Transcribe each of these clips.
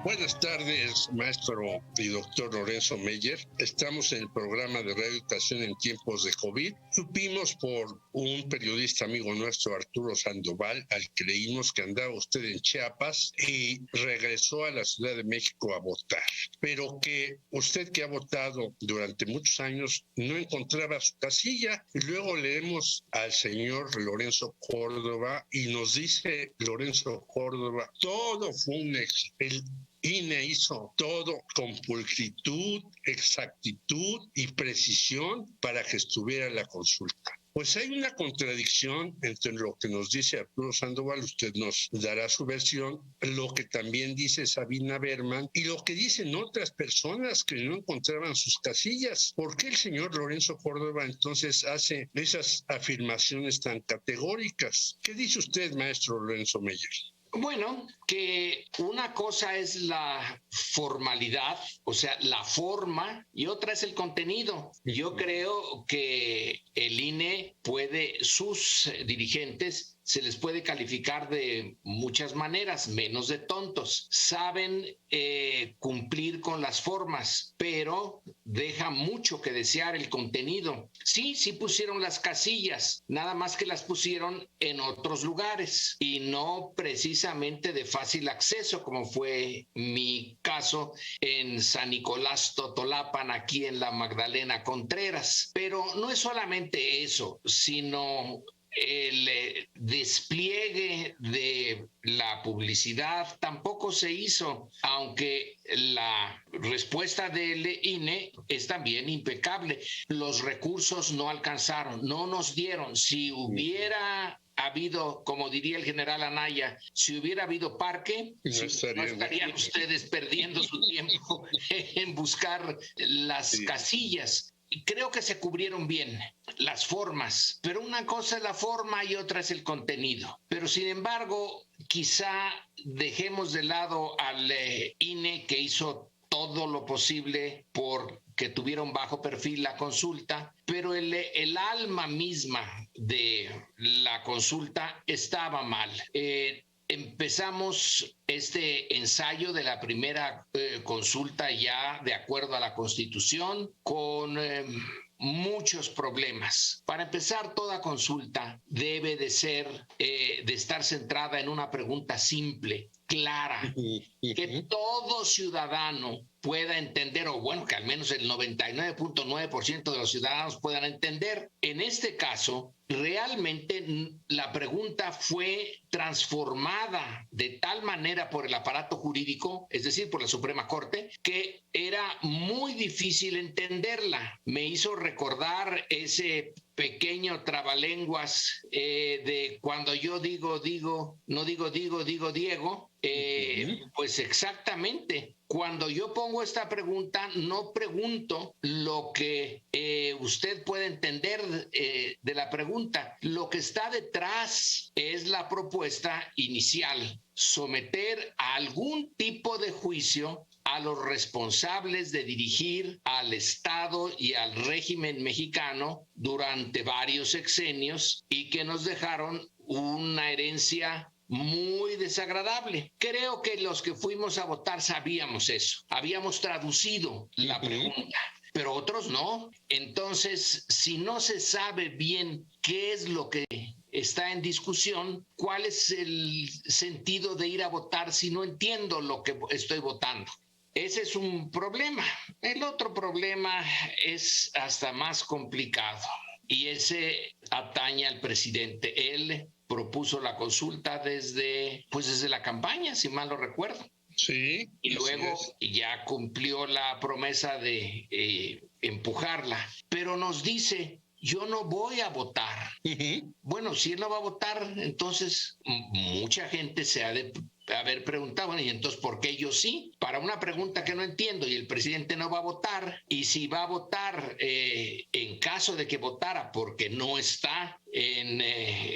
Buenas tardes, maestro y doctor Lorenzo Meyer. Estamos en el programa de reeducación en tiempos de COVID. Supimos por un periodista amigo nuestro, Arturo Sandoval, al que leímos que andaba usted en Chiapas y regresó a la Ciudad de México a votar, pero que usted, que ha votado durante muchos años, no encontraba su casilla. Y luego leemos al señor Lorenzo Córdoba y nos dice Lorenzo Córdoba, todo fue un éxito. El INE hizo todo con pulcritud, exactitud y precisión para que estuviera la consulta. Pues hay una contradicción entre lo que nos dice Arturo Sandoval, usted nos dará su versión, lo que también dice Sabina Berman y lo que dicen otras personas que no encontraban sus casillas. ¿Por qué el señor Lorenzo Córdoba entonces hace esas afirmaciones tan categóricas? ¿Qué dice usted, maestro Lorenzo Meyer? Bueno, que una cosa es la formalidad, o sea, la forma, y otra es el contenido. Yo creo que el INE puede, sus dirigentes, se les puede calificar de muchas maneras, menos de tontos. Saben cumplir con las formas, pero deja mucho que desear el contenido. Sí pusieron las casillas, nada más que las pusieron en otros lugares y no precisamente de fácil acceso, como fue mi caso en San Nicolás Totolapan, aquí en la Magdalena Contreras. Pero no es solamente eso, sino el despliegue de la publicidad tampoco se hizo, aunque la respuesta del INE es también impecable. Los recursos no alcanzaron, no nos dieron. Si hubiera habido, como diría el general Anaya, si hubiera habido parque, no estarían ustedes perdiendo su tiempo en buscar las casillas. Creo que se cubrieron bien las formas, pero una cosa es la forma y otra es el contenido. Pero sin embargo, quizá dejemos de lado al INE, que hizo todo lo posible por que tuviera un bajo perfil la consulta, pero el alma misma de la consulta estaba mal. Empezamos este ensayo de la primera consulta ya de acuerdo a la Constitución con muchos problemas. Para empezar, toda consulta debe de estar centrada en una pregunta simple, clara, que todo ciudadano pueda entender, o bueno, que al menos el 99.9% de los ciudadanos puedan entender. En este caso, realmente la pregunta fue transformada de tal manera por el aparato jurídico, es decir, por la Suprema Corte, que era muy difícil entenderla. Me hizo recordar ese pequeño trabalenguas de cuando yo digo, no digo, Diego, pues exactamente. Cuando yo pongo esta pregunta, no pregunto lo que usted puede entender de la pregunta. Lo que está detrás es la propuesta inicial, someter a algún tipo de juicio a los responsables de dirigir al Estado y al régimen mexicano durante varios sexenios y que nos dejaron una herencia muy desagradable. Creo que los que fuimos a votar sabíamos eso, habíamos traducido la pregunta, pero otros no. Entonces, si no se sabe bien qué es lo que está en discusión, ¿cuál es el sentido de ir a votar si no entiendo lo que estoy votando? Ese es un problema. El otro problema es hasta más complicado y ese atañe al presidente. Él propuso la consulta desde la campaña, si mal no recuerdo. Sí. Y luego ya cumplió la promesa de empujarla, pero nos dice: yo no voy a votar. Bueno, si él no va a votar, entonces mucha gente se ha de haber preguntado, bueno, y entonces, ¿por qué yo sí? Para una pregunta que no entiendo y el presidente no va a votar, y si va a votar, en caso de que votara porque no está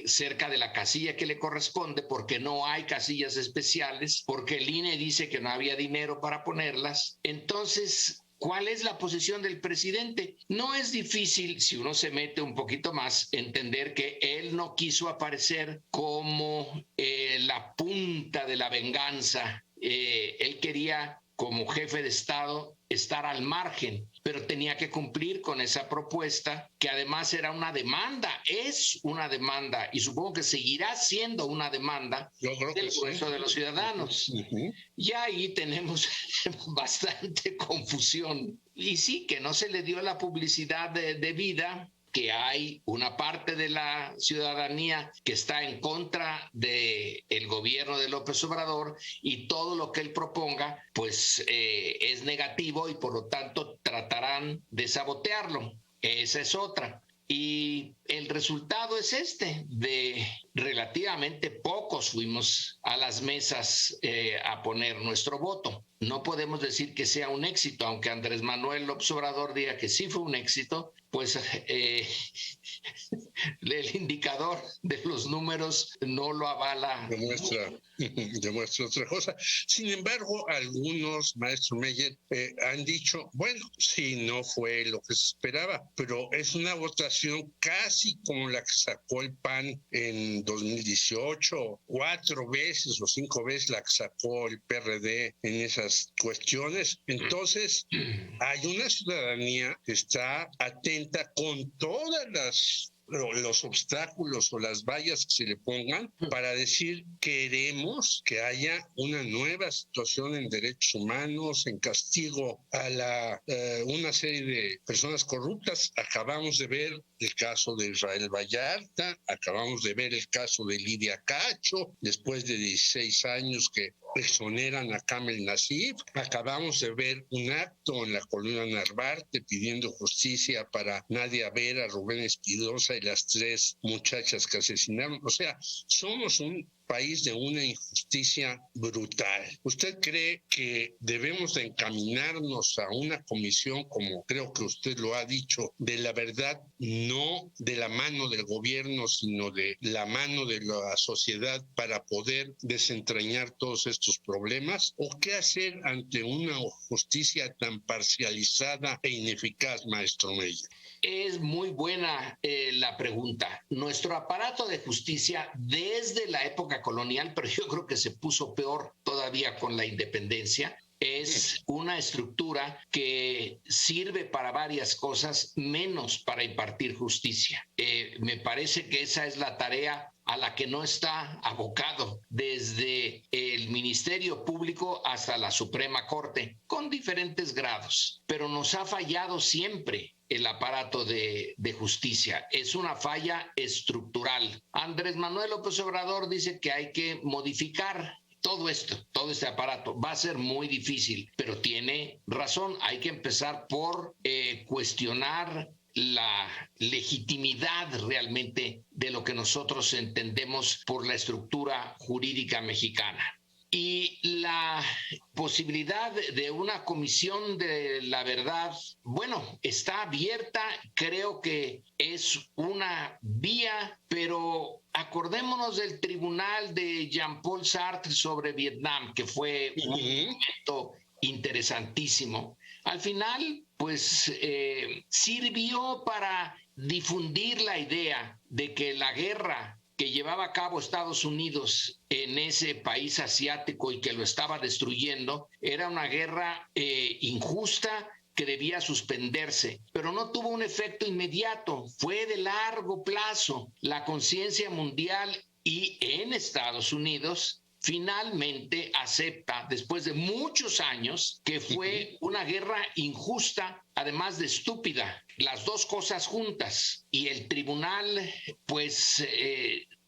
cerca de la casilla que le corresponde, porque no hay casillas especiales, porque el INE dice que no había dinero para ponerlas, entonces ¿cuál es la posición del presidente? No es difícil, si uno se mete un poquito más, entender que él no quiso aparecer como la punta de la venganza él quería, como jefe de Estado, estar al margen, pero tenía que cumplir con esa propuesta, que además era una demanda, es una demanda, y supongo que seguirá siendo una demanda del grueso de los ciudadanos. Y ahí tenemos bastante confusión. Y sí, que no se le dio la publicidad debida, que hay una parte de la ciudadanía que está en contra del gobierno de López Obrador, y todo lo que él proponga pues es negativo, y por lo tanto tratarán de sabotearlo. Esa es otra. Y el resultado es de relativamente pocos fuimos a las mesas a poner nuestro voto. No podemos decir que sea un éxito, aunque Andrés Manuel López Obrador diga que sí fue un éxito, pues el indicador de los números no lo avala. Demuestra otra cosa. Sin embargo, algunos, maestro Meyer, han dicho, bueno, sí, no fue lo que se esperaba, pero es una votación casi como la que sacó el PAN en 2018, 4 veces o 5 veces la que sacó el PRD en esas cuestiones. Entonces, hay una ciudadanía que está atenta con todas los obstáculos o las vallas que se le pongan para decir: queremos que haya una nueva situación en derechos humanos, en castigo a una serie de personas corruptas. Acabamos de ver el caso de Israel Vallarta, acabamos de ver el caso de Lidia Cacho, después de 16 años que exoneran a Kamel Nassif. Acabamos de ver un acto en la colonia Narvarte pidiendo justicia para Nadia Vera, Rubén Espinosa y las 3 muchachas que asesinaron. O sea, somos un país de una injusticia brutal. ¿Usted cree que debemos de encaminarnos a una comisión, como creo que usted lo ha dicho, de la verdad, no de la mano del gobierno, sino de la mano de la sociedad, para poder desentrañar todos estos problemas? ¿O qué hacer ante una justicia tan parcializada e ineficaz, maestro Meyer? Es muy buena la pregunta. Nuestro aparato de justicia desde la época colonial, pero yo creo que se puso peor todavía con la independencia, es una estructura que sirve para varias cosas, menos para impartir justicia. Me parece que esa es la tarea a la que no está abocado desde el Ministerio Público hasta la Suprema Corte, con diferentes grados, pero nos ha fallado siempre el aparato de justicia. Es una falla estructural. Andrés Manuel López Obrador dice que hay que modificar todo esto, todo este aparato. Va a ser muy difícil, pero tiene razón. Hay que empezar por cuestionar la legitimidad realmente de lo que nosotros entendemos por la estructura jurídica mexicana. Y la posibilidad de una comisión de la verdad, bueno, está abierta. Creo que es una vía, pero acordémonos del tribunal de Jean-Paul Sartre sobre Vietnam, que fue un momento interesantísimo. Al final, pues sirvió para difundir la idea de que la guerra que llevaba a cabo Estados Unidos en ese país asiático y que lo estaba destruyendo era una guerra injusta, que debía suspenderse, pero no tuvo un efecto inmediato, fue de largo plazo. La conciencia mundial y en Estados Unidos finalmente acepta, después de muchos años, que fue una guerra injusta, además de estúpida, las dos cosas juntas. Y el tribunal, pues,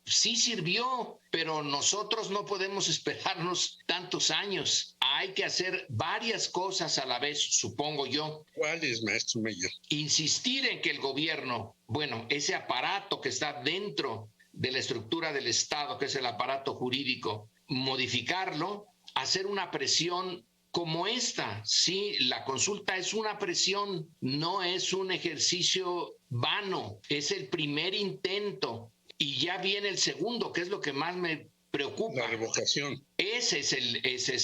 sí sirvió, pero nosotros no podemos esperarnos tantos años. Hay que hacer varias cosas a la vez, supongo yo. ¿Cuáles, maestro Meyer? Insistir en que el gobierno, bueno, ese aparato que está dentro de la estructura del Estado, que es el aparato jurídico, modificarlo, hacer una presión como esta. Sí, la consulta es una presión, no es un ejercicio vano, es el primer intento y ya viene el segundo, que es lo que más me preocupa. La revocación. Ese es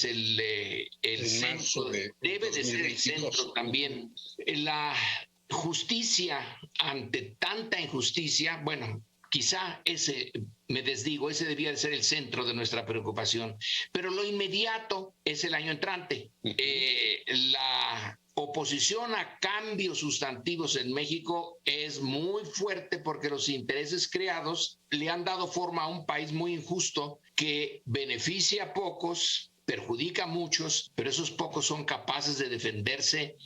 el centro, debe de ser el centro también. La justicia ante tanta injusticia, bueno, Quizá ese, me desdigo, ese debía de ser el centro de nuestra preocupación. Pero lo inmediato es el año entrante. La oposición a cambios sustantivos en México es muy fuerte porque los intereses creados le han dado forma a un país muy injusto que beneficia a pocos, perjudica a muchos, pero esos pocos son capaces de defenderse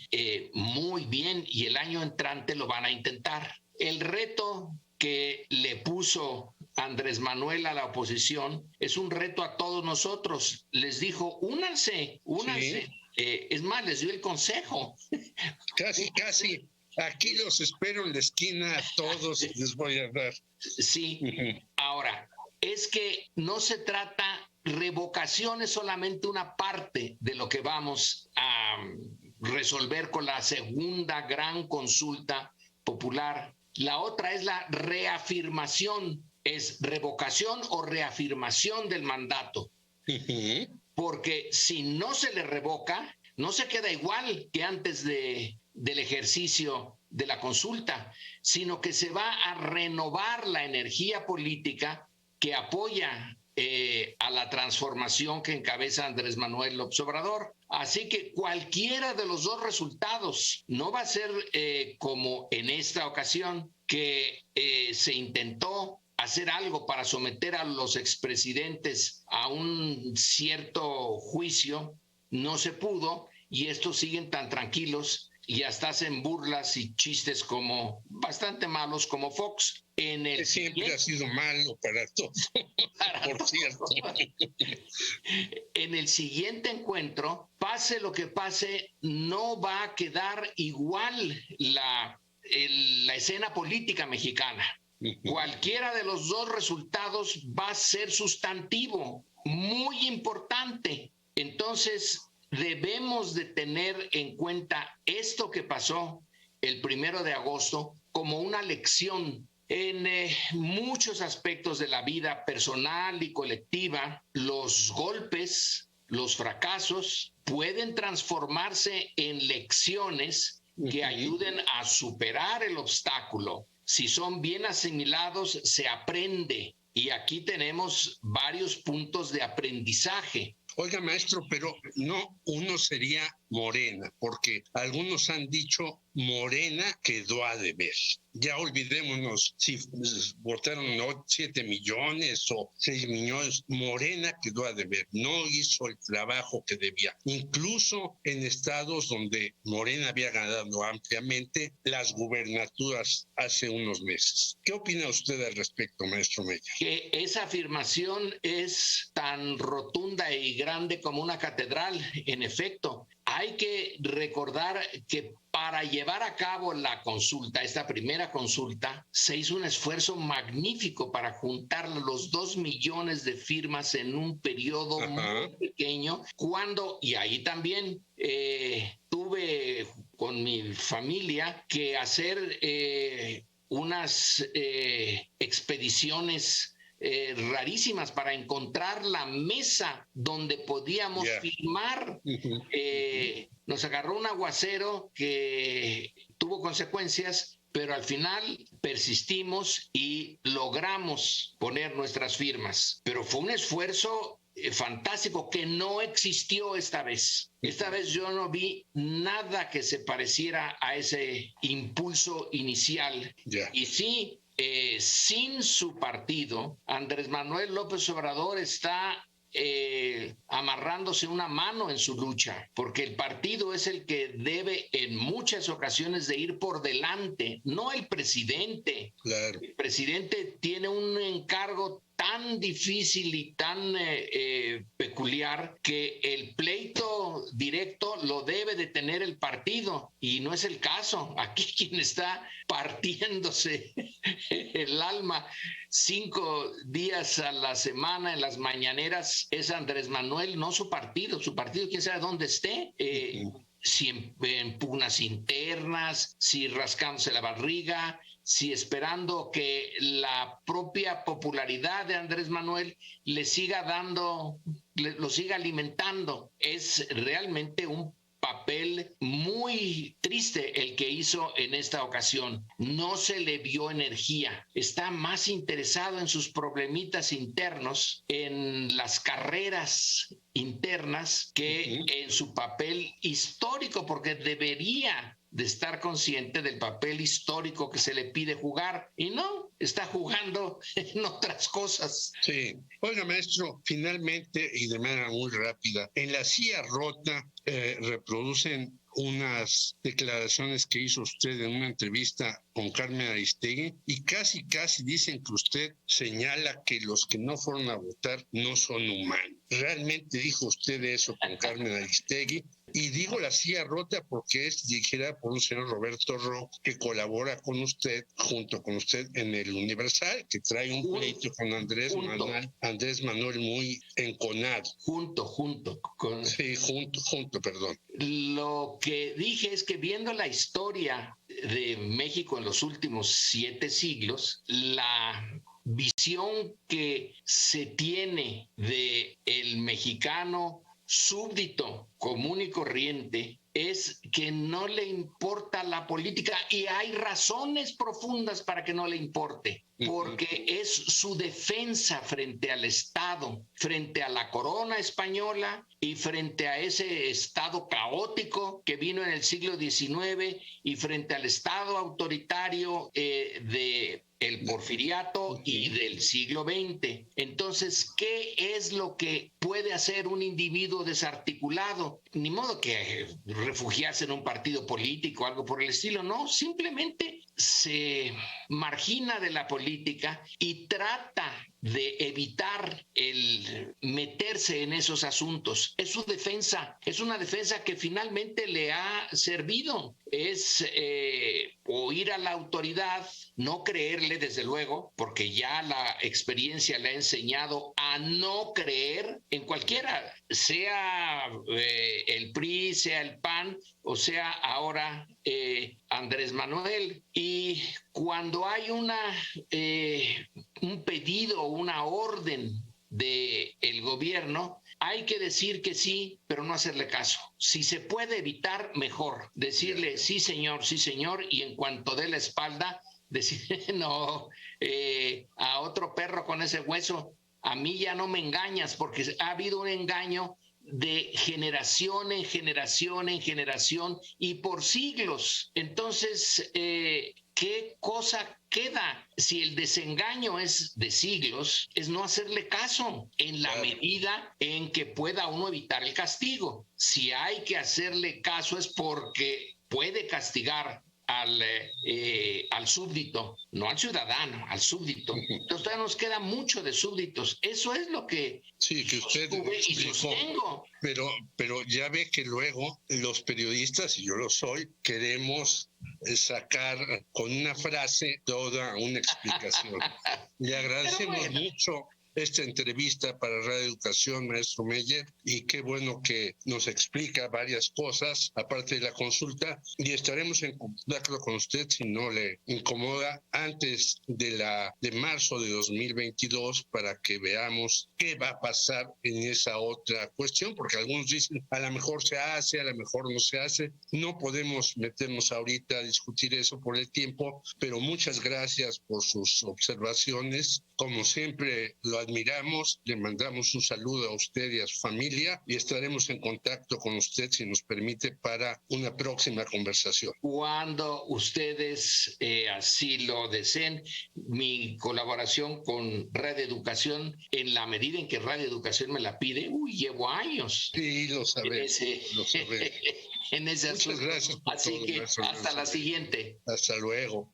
muy bien y el año entrante lo van a intentar. El reto que le puso Andrés Manuel a la oposición es un reto a todos nosotros. Les dijo, únanse. Sí. Es más, les dio el consejo. Casi. Aquí los espero en la esquina a todos, les voy a dar. Sí. Ahora, es que no se trata, revocación es solamente una parte de lo que vamos a resolver con la segunda gran consulta popular. La otra es la reafirmación, es revocación o reafirmación del mandato. Porque si no se le revoca, no se queda igual que antes del ejercicio de la consulta, sino que se va a renovar la energía política que apoya a la transformación que encabeza Andrés Manuel López Obrador. Así que cualquiera de los dos resultados no va a ser como en esta ocasión, que se intentó hacer algo para someter a los expresidentes a un cierto juicio, no se pudo, y estos siguen tan tranquilos y hasta hacen burlas y chistes como bastante malos como Fox. Siempre ha sido malo para todos, por cierto. En el siguiente encuentro, pase lo que pase, no va a quedar igual la escena política mexicana. Cualquiera de los dos resultados va a ser sustantivo, muy importante. Entonces, debemos de tener en cuenta esto que pasó el 1 de agosto como una lección en muchos aspectos de la vida personal y colectiva. Los golpes, los fracasos pueden transformarse en lecciones que ayuden a superar el obstáculo. Si son bien asimilados, se aprende. Y aquí tenemos varios puntos de aprendizaje. Oiga, maestro, pero no uno sería Morena, porque algunos han dicho Morena quedó a deber. Ya olvidémonos si votaron 7 millones o 6 millones. Morena quedó a deber, no hizo el trabajo que debía. Incluso en estados donde Morena había ganado ampliamente las gubernaturas hace unos meses. ¿Qué opina usted al respecto, maestro Meyer? Que esa afirmación es tan rotunda y grande como una catedral, en efecto. Hay que recordar que para llevar a cabo la consulta, esta primera consulta, se hizo un esfuerzo magnífico para juntar los 2 millones de firmas en un periodo muy pequeño, y ahí también tuve con mi familia que hacer unas expediciones rarísimas para encontrar la mesa donde podíamos firmar. Nos agarró un aguacero que tuvo consecuencias, pero al final persistimos y logramos poner nuestras firmas. Pero fue un esfuerzo fantástico que no existió esta vez. Esta vez yo no vi nada que se pareciera a ese impulso inicial. Y sí, sin su partido, Andrés Manuel López Obrador está amarrándose una mano en su lucha, porque el partido es el que debe en muchas ocasiones de ir por delante, no el presidente. Claro. El presidente tiene un encargo tan difícil y tan peculiar que el pleito directo lo debe de tener el partido, y no es el caso. Aquí quien está partiéndose el alma 5 días a la semana en las mañaneras es Andrés Manuel, no su partido. Su partido quién sabe dónde esté. Si en pugnas internas, si rascándose la barriga, si esperando que la propia popularidad de Andrés Manuel lo siga alimentando. Es realmente un papel muy triste el que hizo en esta ocasión. No se le vio energía. Está más interesado en sus problemitas internos, en las carreras internas, que en su papel histórico, porque debería de estar consciente del papel histórico que se le pide jugar, y no, está jugando en otras cosas. Sí. Oiga, maestro, finalmente y de manera muy rápida, en La Silla Rota reproducen unas declaraciones que hizo usted en una entrevista con Carmen Aristegui y casi dicen que usted señala que los que no fueron a votar no son humanos. ¿Realmente dijo usted eso con Carmen Aristegui? Y digo La Silla Rota porque es dirigida por un señor Roberto Ro, que colabora con usted, junto con usted en el Universal, que trae un pleito con Andrés Manuel muy enconado. Junto. Sí, junto, perdón. Lo que dije es que viendo la historia de México en los últimos 7 siglos, la visión que se tiene de el mexicano súbdito común y corriente es que no le importa la política, y hay razones profundas para que no le importe, porque es su defensa frente al Estado, frente a la corona española y frente a ese Estado caótico que vino en el siglo XIX y frente al Estado autoritario de el porfiriato y del siglo XX. Entonces, ¿qué es lo que puede hacer un individuo desarticulado? Ni modo que refugiarse en un partido político o algo por el estilo, no, simplemente se margina de la política y trata de evitar el meterse en esos asuntos. Es su defensa, es una defensa que finalmente le ha servido. Es oír a la autoridad, no creerle desde luego, porque ya la experiencia le ha enseñado a no creer en cualquiera, sea el PRI, sea el PAN, o sea ahora Andrés Manuel. Y cuando hay un pedido, una orden del gobierno, hay que decir que sí, pero no hacerle caso. Si se puede evitar, mejor. Decirle sí señor, y en cuanto dé la espalda, decir no, a otro perro con ese hueso, a mí ya no me engañas, porque ha habido un engaño de generación en generación y por siglos. Entonces, ¿qué cosa queda? Si el desengaño es de siglos, es no hacerle caso en la medida en que pueda uno evitar el castigo. Si hay que hacerle caso es porque puede castigar al súbdito, no al ciudadano, al súbdito. Entonces todavía nos queda mucho de súbditos. Eso es lo que sí, que usted y sostengo. Pero ya ve que luego los periodistas, y yo lo soy, queremos sacar con una frase toda una explicación. Le agradecemos mucho esta entrevista para Radio Educación, maestro Meyer, y qué bueno que nos explica varias cosas, aparte de la consulta, y estaremos en contacto con usted, si no le incomoda, antes de marzo de 2022, para que veamos qué va a pasar en esa otra cuestión, porque algunos dicen, a lo mejor se hace, a lo mejor no se hace. No podemos meternos ahorita a discutir eso por el tiempo, pero muchas gracias por sus observaciones. Como siempre, lo admiramos, le mandamos un saludo a usted y a su familia y estaremos en contacto con usted, si nos permite, para una próxima conversación. Cuando ustedes así lo deseen, mi colaboración con Radio Educación, en la medida en que Radio Educación me la pide, llevo años. Sí, lo sabemos. En ese asunto. Muchas gracias por así todo, que hasta la siguiente. Hasta luego.